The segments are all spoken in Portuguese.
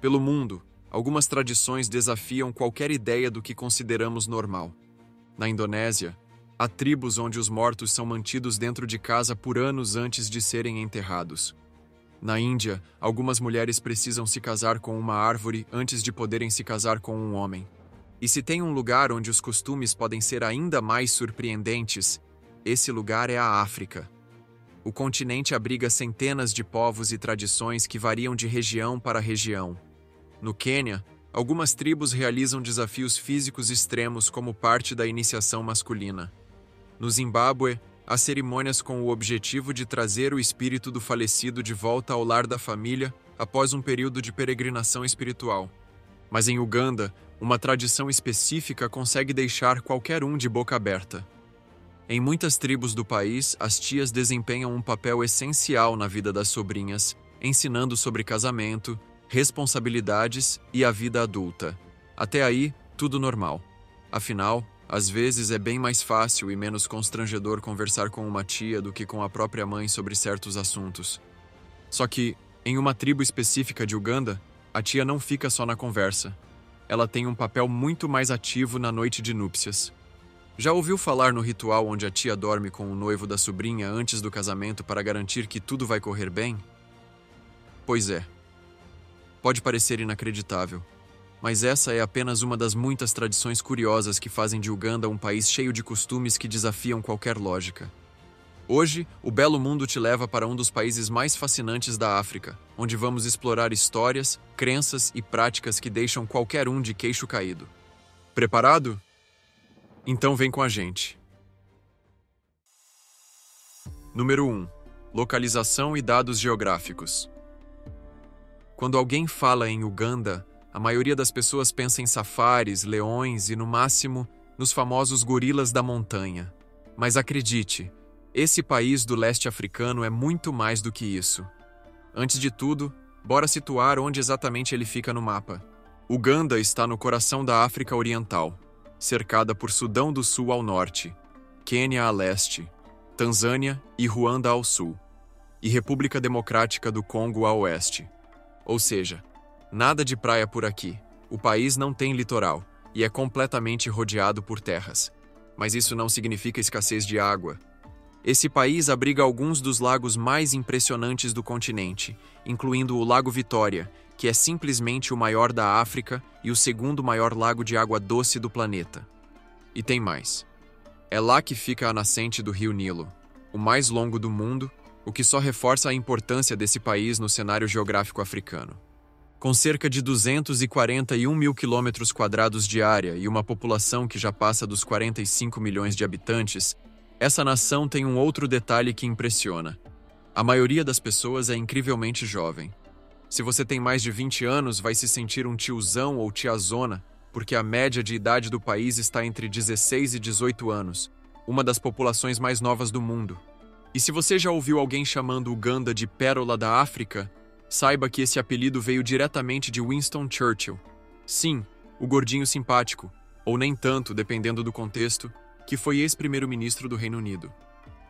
Pelo mundo, algumas tradições desafiam qualquer ideia do que consideramos normal. Na Indonésia, há tribos onde os mortos são mantidos dentro de casa por anos antes de serem enterrados. Na Índia, algumas mulheres precisam se casar com uma árvore antes de poderem se casar com um homem. E se tem um lugar onde os costumes podem ser ainda mais surpreendentes, esse lugar é a África. O continente abriga centenas de povos e tradições que variam de região para região. No Quênia, algumas tribos realizam desafios físicos extremos como parte da iniciação masculina. No Zimbábue, há cerimônias com o objetivo de trazer o espírito do falecido de volta ao lar da família após um período de peregrinação espiritual. Mas em Uganda, uma tradição específica consegue deixar qualquer um de boca aberta. Em muitas tribos do país, as tias desempenham um papel essencial na vida das sobrinhas, ensinando sobre casamento, responsabilidades e a vida adulta. Até aí, tudo normal. Afinal, às vezes é bem mais fácil e menos constrangedor conversar com uma tia do que com a própria mãe sobre certos assuntos. Só que, em uma tribo específica de Uganda, a tia não fica só na conversa. Ela tem um papel muito mais ativo na noite de núpcias. Já ouviu falar no ritual onde a tia dorme com o noivo da sobrinha antes do casamento para garantir que tudo vai correr bem? Pois é. Pode parecer inacreditável, mas essa é apenas uma das muitas tradições curiosas que fazem de Uganda um país cheio de costumes que desafiam qualquer lógica. Hoje, o Belo Mundo te leva para um dos países mais fascinantes da África, onde vamos explorar histórias, crenças e práticas que deixam qualquer um de queixo caído. Preparado? Então vem com a gente. Número 1. Localização e dados geográficos. Quando alguém fala em Uganda, a maioria das pessoas pensa em safaris, leões e, no máximo, nos famosos gorilas da montanha. Mas acredite, esse país do leste africano é muito mais do que isso. Antes de tudo, bora situar onde exatamente ele fica no mapa. Uganda está no coração da África Oriental, cercada por Sudão do Sul ao norte, Quênia a leste, Tanzânia e Ruanda ao sul, e República Democrática do Congo a oeste. Ou seja, nada de praia por aqui. O país não tem litoral e é completamente rodeado por terras. Mas isso não significa escassez de água. Esse país abriga alguns dos lagos mais impressionantes do continente, incluindo o Lago Vitória, que é simplesmente o maior da África e o segundo maior lago de água doce do planeta. E tem mais. É lá que fica a nascente do Rio Nilo, o mais longo do mundo, o que só reforça a importância desse país no cenário geográfico africano. Com cerca de 241 mil quilômetros quadrados de área e uma população que já passa dos 45 milhões de habitantes, essa nação tem um outro detalhe que impressiona. A maioria das pessoas é incrivelmente jovem. Se você tem mais de 20 anos, vai se sentir um tiozão ou tiazona, porque a média de idade do país está entre 16 e 18 anos, uma das populações mais novas do mundo. E se você já ouviu alguém chamando Uganda de Pérola da África, saiba que esse apelido veio diretamente de Winston Churchill. Sim, o gordinho simpático, ou nem tanto, dependendo do contexto, que foi ex-primeiro-ministro do Reino Unido.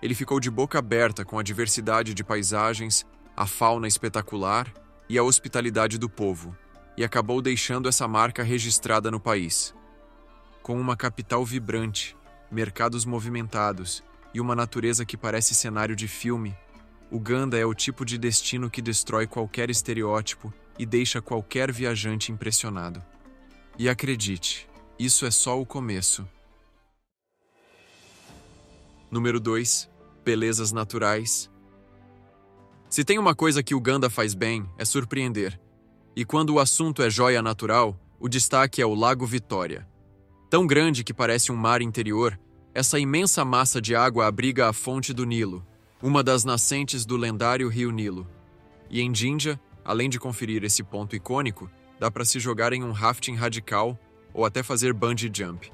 Ele ficou de boca aberta com a diversidade de paisagens, a fauna espetacular e a hospitalidade do povo, e acabou deixando essa marca registrada no país. Com uma capital vibrante, mercados movimentados e uma natureza que parece cenário de filme, Uganda é o tipo de destino que destrói qualquer estereótipo e deixa qualquer viajante impressionado. E acredite, isso é só o começo. Número 2. Belezas naturais. Se tem uma coisa que Uganda faz bem, é surpreender. E quando o assunto é joia natural, o destaque é o Lago Vitória. Tão grande que parece um mar interior, essa imensa massa de água abriga a fonte do Nilo, uma das nascentes do lendário Rio Nilo. E em Jinja, além de conferir esse ponto icônico, dá para se jogar em um rafting radical ou até fazer bungee jump.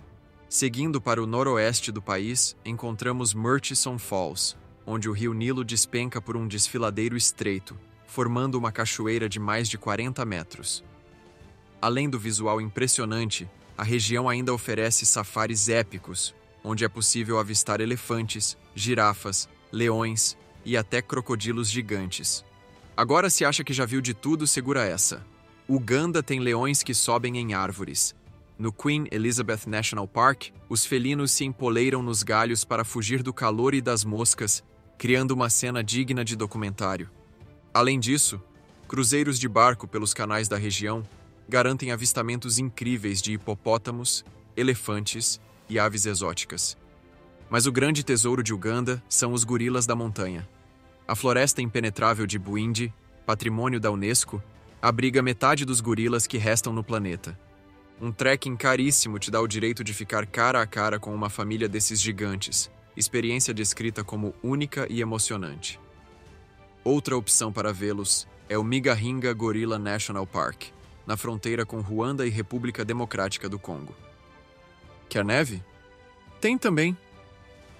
Seguindo para o noroeste do país, encontramos Murchison Falls, onde o rio Nilo despenca por um desfiladeiro estreito, formando uma cachoeira de mais de 40 metros. Além do visual impressionante, a região ainda oferece safaris épicos, onde é possível avistar elefantes, girafas, leões e até crocodilos gigantes. Agora, se acha que já viu de tudo, segura essa. Uganda tem leões que sobem em árvores. No Queen Elizabeth National Park, os felinos se empoleiram nos galhos para fugir do calor e das moscas, criando uma cena digna de documentário. Além disso, cruzeiros de barco pelos canais da região garantem avistamentos incríveis de hipopótamos, elefantes e aves exóticas. Mas o grande tesouro de Uganda são os gorilas da montanha. A floresta impenetrável de Bwindi, patrimônio da Unesco, abriga metade dos gorilas que restam no planeta. Um trekking caríssimo te dá o direito de ficar cara a cara com uma família desses gigantes, experiência descrita como única e emocionante. Outra opção para vê-los é o Migahinga Gorilla National Park, na fronteira com Ruanda e República Democrática do Congo. Quer neve? Tem também.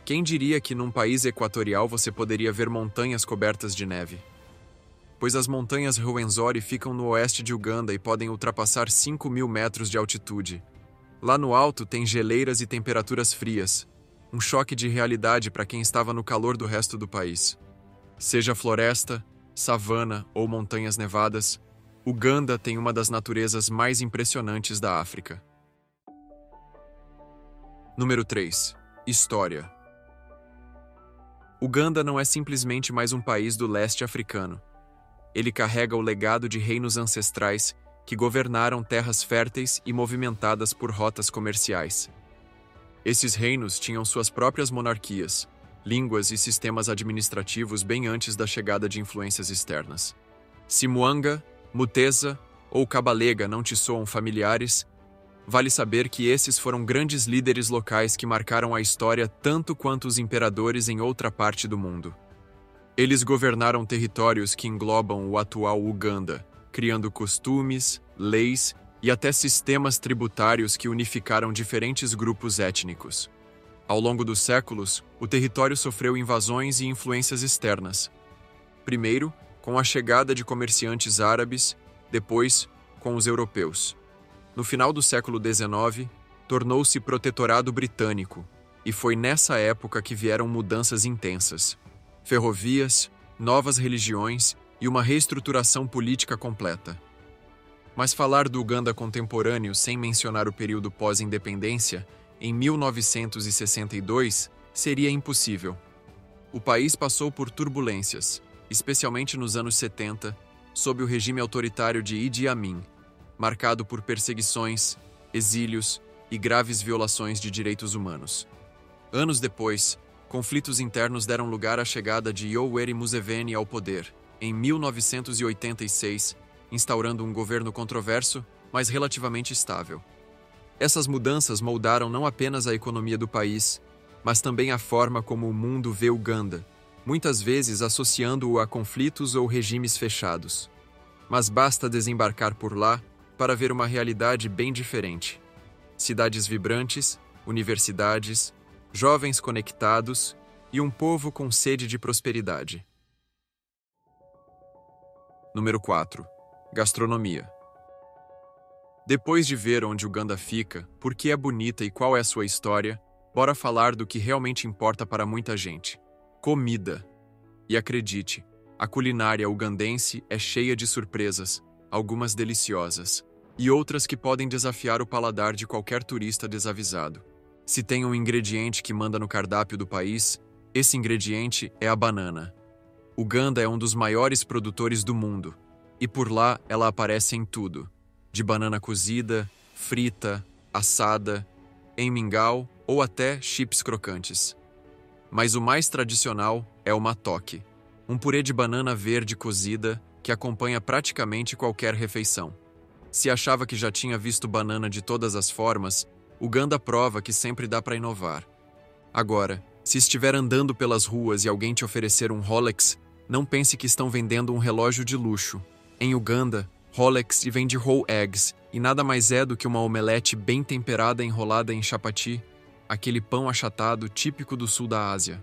Quem diria que num país equatorial você poderia ver montanhas cobertas de neve? Pois as montanhas Rwenzori ficam no oeste de Uganda e podem ultrapassar 5.000 metros de altitude. Lá no alto tem geleiras e temperaturas frias, um choque de realidade para quem estava no calor do resto do país. Seja floresta, savana ou montanhas nevadas, Uganda tem uma das naturezas mais impressionantes da África. Número 3. História. Uganda não é simplesmente mais um país do leste africano. Ele carrega o legado de reinos ancestrais que governaram terras férteis e movimentadas por rotas comerciais. Esses reinos tinham suas próprias monarquias, línguas e sistemas administrativos bem antes da chegada de influências externas. Se Mwanga, Mutesa ou Kabalega não te soam familiares, vale saber que esses foram grandes líderes locais que marcaram a história tanto quanto os imperadores em outra parte do mundo. Eles governaram territórios que englobam o atual Uganda, criando costumes, leis e até sistemas tributários que unificaram diferentes grupos étnicos. Ao longo dos séculos, o território sofreu invasões e influências externas. Primeiro, com a chegada de comerciantes árabes, depois, com os europeus. No final do século XIX, tornou-se protetorado britânico, e foi nessa época que vieram mudanças intensas. Ferrovias, novas religiões e uma reestruturação política completa. Mas falar do Uganda contemporâneo sem mencionar o período pós-independência, em 1962, seria impossível. O país passou por turbulências, especialmente nos anos 70, sob o regime autoritário de Idi Amin, marcado por perseguições, exílios e graves violações de direitos humanos. Anos depois, conflitos internos deram lugar à chegada de Yoweri Museveni ao poder, em 1986, instaurando um governo controverso, mas relativamente estável. Essas mudanças moldaram não apenas a economia do país, mas também a forma como o mundo vê Uganda, muitas vezes associando-o a conflitos ou regimes fechados. Mas basta desembarcar por lá para ver uma realidade bem diferente. Cidades vibrantes, universidades, jovens conectados e um povo com sede de prosperidade. Número 4. Gastronomia. Depois de ver onde Uganda fica, por que é bonita e qual é a sua história, bora falar do que realmente importa para muita gente: comida. E acredite, a culinária ugandense é cheia de surpresas, algumas deliciosas, e outras que podem desafiar o paladar de qualquer turista desavisado. Se tem um ingrediente que manda no cardápio do país, esse ingrediente é a banana. Uganda é um dos maiores produtores do mundo, e por lá ela aparece em tudo, de banana cozida, frita, assada, em mingau ou até chips crocantes. Mas o mais tradicional é o matoke, um purê de banana verde cozida que acompanha praticamente qualquer refeição. Se achava que já tinha visto banana de todas as formas, Uganda prova que sempre dá para inovar. Agora, se estiver andando pelas ruas e alguém te oferecer um Rolex, não pense que estão vendendo um relógio de luxo. Em Uganda, Rolex vende whole eggs e nada mais é do que uma omelete bem temperada enrolada em chapati, aquele pão achatado típico do sul da Ásia.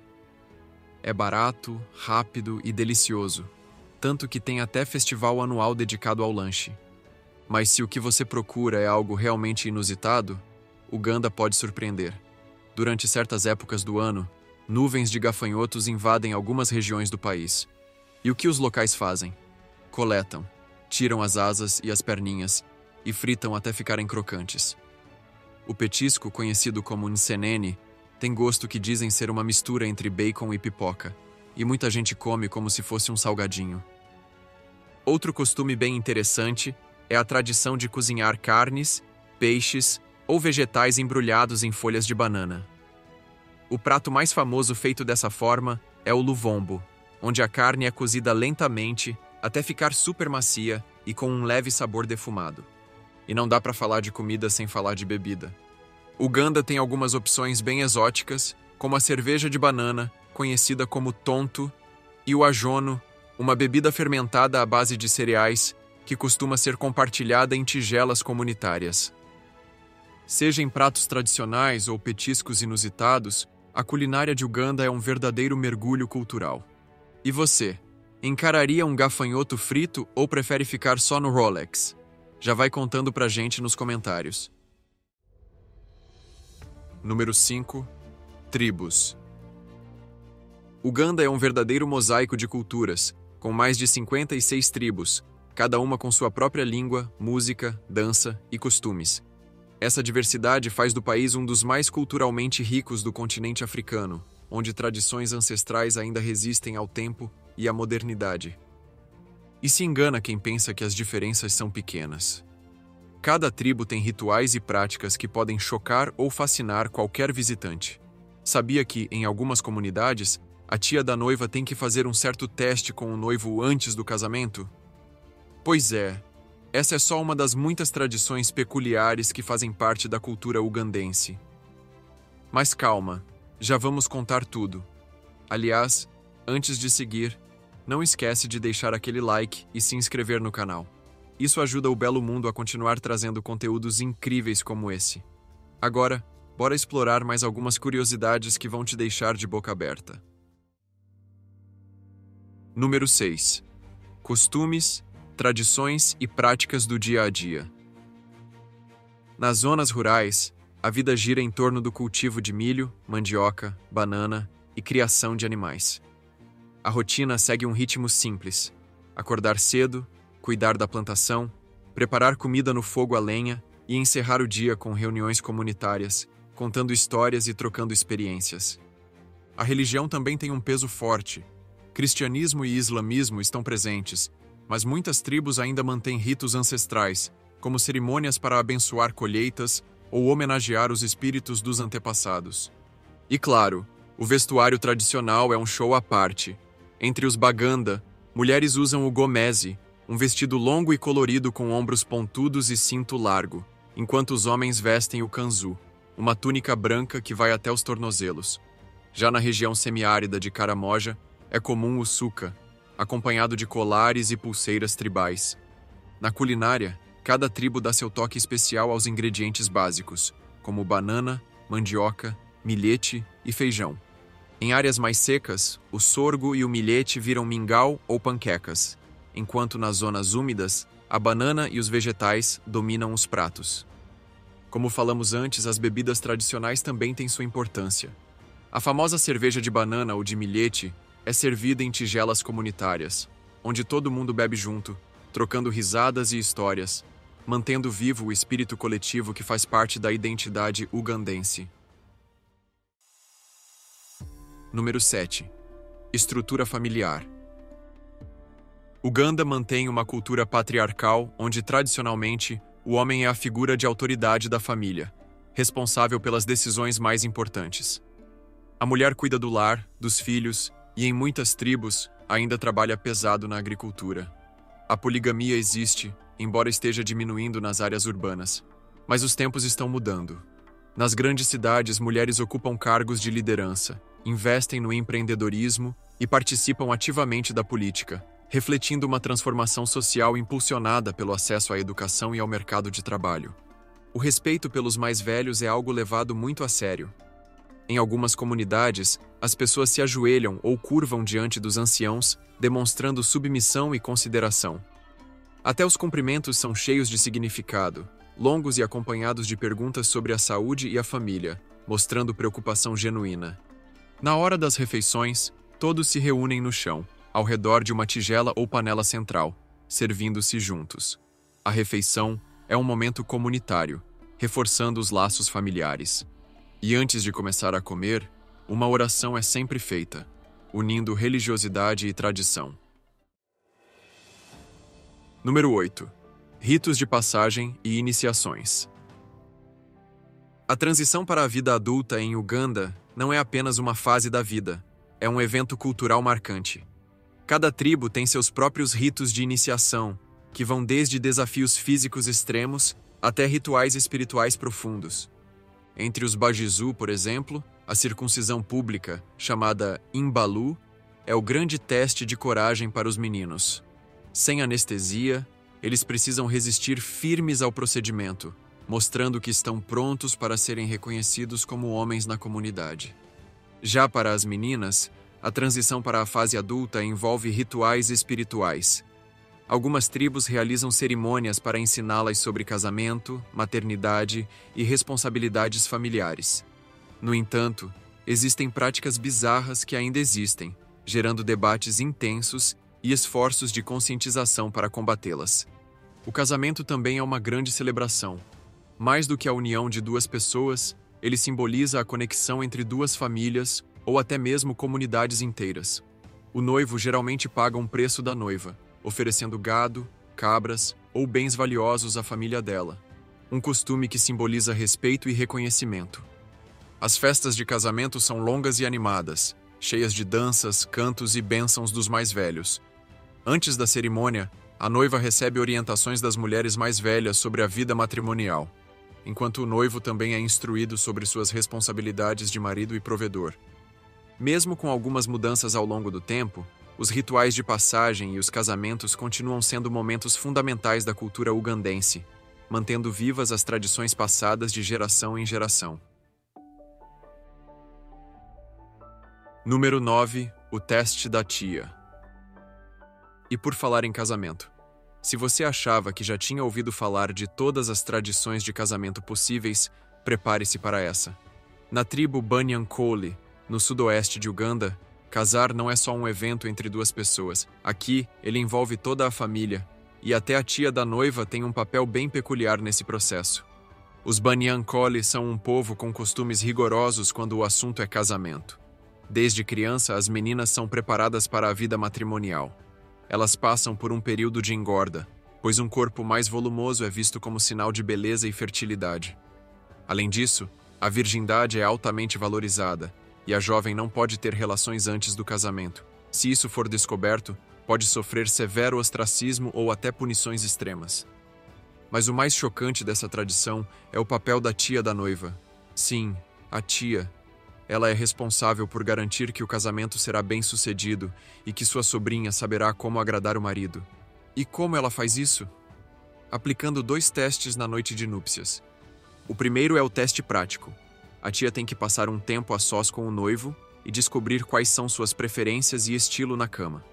É barato, rápido e delicioso, tanto que tem até festival anual dedicado ao lanche. Mas se o que você procura é algo realmente inusitado, Uganda pode surpreender. Durante certas épocas do ano, nuvens de gafanhotos invadem algumas regiões do país. E o que os locais fazem? Coletam, tiram as asas e as perninhas e fritam até ficarem crocantes. O petisco, conhecido como nsenene, tem gosto que dizem ser uma mistura entre bacon e pipoca, e muita gente come como se fosse um salgadinho. Outro costume bem interessante é a tradição de cozinhar carnes, peixes ou vegetais embrulhados em folhas de banana. O prato mais famoso feito dessa forma é o luvombo, onde a carne é cozida lentamente até ficar super macia e com um leve sabor defumado. E não dá para falar de comida sem falar de bebida. Uganda tem algumas opções bem exóticas, como a cerveja de banana, conhecida como tonto, e o ajono, uma bebida fermentada à base de cereais que costuma ser compartilhada em tigelas comunitárias. Seja em pratos tradicionais ou petiscos inusitados, a culinária de Uganda é um verdadeiro mergulho cultural. E você, encararia um gafanhoto frito ou prefere ficar só no Rolex? Já vai contando pra gente nos comentários. Número 5. Tribos. Uganda é um verdadeiro mosaico de culturas, com mais de 56 tribos, cada uma com sua própria língua, música, dança e costumes. Essa diversidade faz do país um dos mais culturalmente ricos do continente africano, onde tradições ancestrais ainda resistem ao tempo e à modernidade. E se engana quem pensa que as diferenças são pequenas. Cada tribo tem rituais e práticas que podem chocar ou fascinar qualquer visitante. Sabia que, em algumas comunidades, a tia da noiva tem que fazer um certo teste com o noivo antes do casamento? Pois é, essa é só uma das muitas tradições peculiares que fazem parte da cultura ugandense. Mas calma, já vamos contar tudo. Aliás, antes de seguir, não esquece de deixar aquele like e se inscrever no canal. Isso ajuda o Belo Mundo a continuar trazendo conteúdos incríveis como esse. Agora, bora explorar mais algumas curiosidades que vão te deixar de boca aberta. Número 6. Costumes, tradições e práticas do dia a dia. Nas zonas rurais, a vida gira em torno do cultivo de milho, mandioca, banana e criação de animais. A rotina segue um ritmo simples: acordar cedo, cuidar da plantação, preparar comida no fogo a lenha e encerrar o dia com reuniões comunitárias, contando histórias e trocando experiências. A religião também tem um peso forte. Cristianismo e islamismo estão presentes, mas muitas tribos ainda mantêm ritos ancestrais, como cerimônias para abençoar colheitas ou homenagear os espíritos dos antepassados. E claro, o vestuário tradicional é um show à parte. Entre os Baganda, mulheres usam o gomese, um vestido longo e colorido com ombros pontudos e cinto largo, enquanto os homens vestem o kanzu, uma túnica branca que vai até os tornozelos. Já na região semiárida de Karamoja, é comum o suca, acompanhado de colares e pulseiras tribais. Na culinária, cada tribo dá seu toque especial aos ingredientes básicos, como banana, mandioca, milhete e feijão. Em áreas mais secas, o sorgo e o milhete viram mingau ou panquecas, enquanto nas zonas úmidas, a banana e os vegetais dominam os pratos. Como falamos antes, as bebidas tradicionais também têm sua importância. A famosa cerveja de banana ou de milhete é servida em tigelas comunitárias, onde todo mundo bebe junto, trocando risadas e histórias, mantendo vivo o espírito coletivo que faz parte da identidade ugandense. Número 7. Estrutura familiar. Uganda mantém uma cultura patriarcal onde, tradicionalmente, o homem é a figura de autoridade da família, responsável pelas decisões mais importantes. A mulher cuida do lar, dos filhos e, em muitas tribos, ainda trabalha pesado na agricultura. A poligamia existe, embora esteja diminuindo nas áreas urbanas, mas os tempos estão mudando. Nas grandes cidades, mulheres ocupam cargos de liderança, investem no empreendedorismo e participam ativamente da política, refletindo uma transformação social impulsionada pelo acesso à educação e ao mercado de trabalho. O respeito pelos mais velhos é algo levado muito a sério. Em algumas comunidades, as pessoas se ajoelham ou curvam diante dos anciãos, demonstrando submissão e consideração. Até os cumprimentos são cheios de significado, longos e acompanhados de perguntas sobre a saúde e a família, mostrando preocupação genuína. Na hora das refeições, todos se reúnem no chão, ao redor de uma tigela ou panela central, servindo-se juntos. A refeição é um momento comunitário, reforçando os laços familiares. E antes de começar a comer, uma oração é sempre feita, unindo religiosidade e tradição. Número 8. Ritos de passagem e iniciações. A transição para a vida adulta em Uganda não é apenas uma fase da vida, é um evento cultural marcante. Cada tribo tem seus próprios ritos de iniciação, que vão desde desafios físicos extremos até rituais espirituais profundos. Entre os Bajizu, por exemplo, a circuncisão pública, chamada Imbalu, é o grande teste de coragem para os meninos. Sem anestesia, eles precisam resistir firmes ao procedimento, mostrando que estão prontos para serem reconhecidos como homens na comunidade. Já para as meninas, a transição para a fase adulta envolve rituais espirituais. Algumas tribos realizam cerimônias para ensiná-las sobre casamento, maternidade e responsabilidades familiares. No entanto, existem práticas bizarras que ainda existem, gerando debates intensos e esforços de conscientização para combatê-las. O casamento também é uma grande celebração. Mais do que a união de duas pessoas, ele simboliza a conexão entre duas famílias ou até mesmo comunidades inteiras. O noivo geralmente paga um preço da noiva, oferecendo gado, cabras ou bens valiosos à família dela. Um costume que simboliza respeito e reconhecimento. As festas de casamento são longas e animadas, cheias de danças, cantos e bênçãos dos mais velhos. Antes da cerimônia, a noiva recebe orientações das mulheres mais velhas sobre a vida matrimonial, enquanto o noivo também é instruído sobre suas responsabilidades de marido e provedor. Mesmo com algumas mudanças ao longo do tempo, os rituais de passagem e os casamentos continuam sendo momentos fundamentais da cultura ugandense, mantendo vivas as tradições passadas de geração em geração. Número 9. O teste da tia. E por falar em casamento, se você achava que já tinha ouvido falar de todas as tradições de casamento possíveis, prepare-se para essa. Na tribo Banyankole, no sudoeste de Uganda, casar não é só um evento entre duas pessoas. Aqui, ele envolve toda a família, e até a tia da noiva tem um papel bem peculiar nesse processo. Os Banyankole são um povo com costumes rigorosos quando o assunto é casamento. Desde criança, as meninas são preparadas para a vida matrimonial. Elas passam por um período de engorda, pois um corpo mais volumoso é visto como sinal de beleza e fertilidade. Além disso, a virgindade é altamente valorizada, e a jovem não pode ter relações antes do casamento. Se isso for descoberto, pode sofrer severo ostracismo ou até punições extremas. Mas o mais chocante dessa tradição é o papel da tia da noiva. Sim, a tia. Ela é responsável por garantir que o casamento será bem-sucedido e que sua sobrinha saberá como agradar o marido. E como ela faz isso? Aplicando 2 testes na noite de núpcias. O primeiro é o teste prático. A tia tem que passar um tempo a sós com o noivo e descobrir quais são suas preferências e estilo na cama.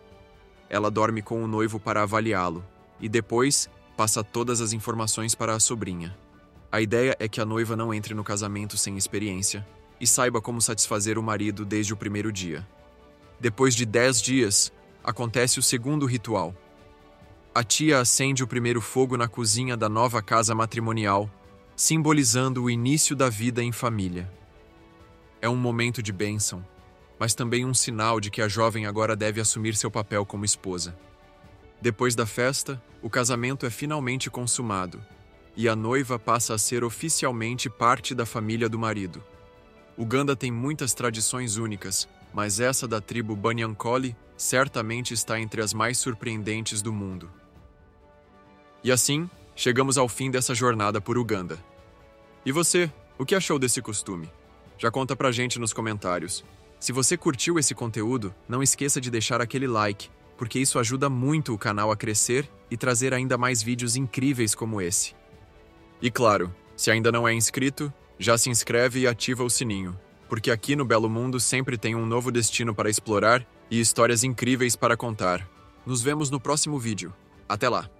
Ela dorme com o noivo para avaliá-lo e depois passa todas as informações para a sobrinha. A ideia é que a noiva não entre no casamento sem experiência e saiba como satisfazer o marido desde o primeiro dia. Depois de 10 dias, acontece o segundo ritual. A tia acende o primeiro fogo na cozinha da nova casa matrimonial, simbolizando o início da vida em família. É um momento de bênção, mas também um sinal de que a jovem agora deve assumir seu papel como esposa. Depois da festa, o casamento é finalmente consumado, e a noiva passa a ser oficialmente parte da família do marido. Uganda tem muitas tradições únicas, mas essa da tribo Banyankole certamente está entre as mais surpreendentes do mundo. E assim, chegamos ao fim dessa jornada por Uganda. E você, o que achou desse costume? Já conta pra gente nos comentários. Se você curtiu esse conteúdo, não esqueça de deixar aquele like, porque isso ajuda muito o canal a crescer e trazer ainda mais vídeos incríveis como esse. E claro, se ainda não é inscrito, já se inscreve e ativa o sininho, porque aqui no Belo Mundo sempre tem um novo destino para explorar e histórias incríveis para contar. Nos vemos no próximo vídeo. Até lá!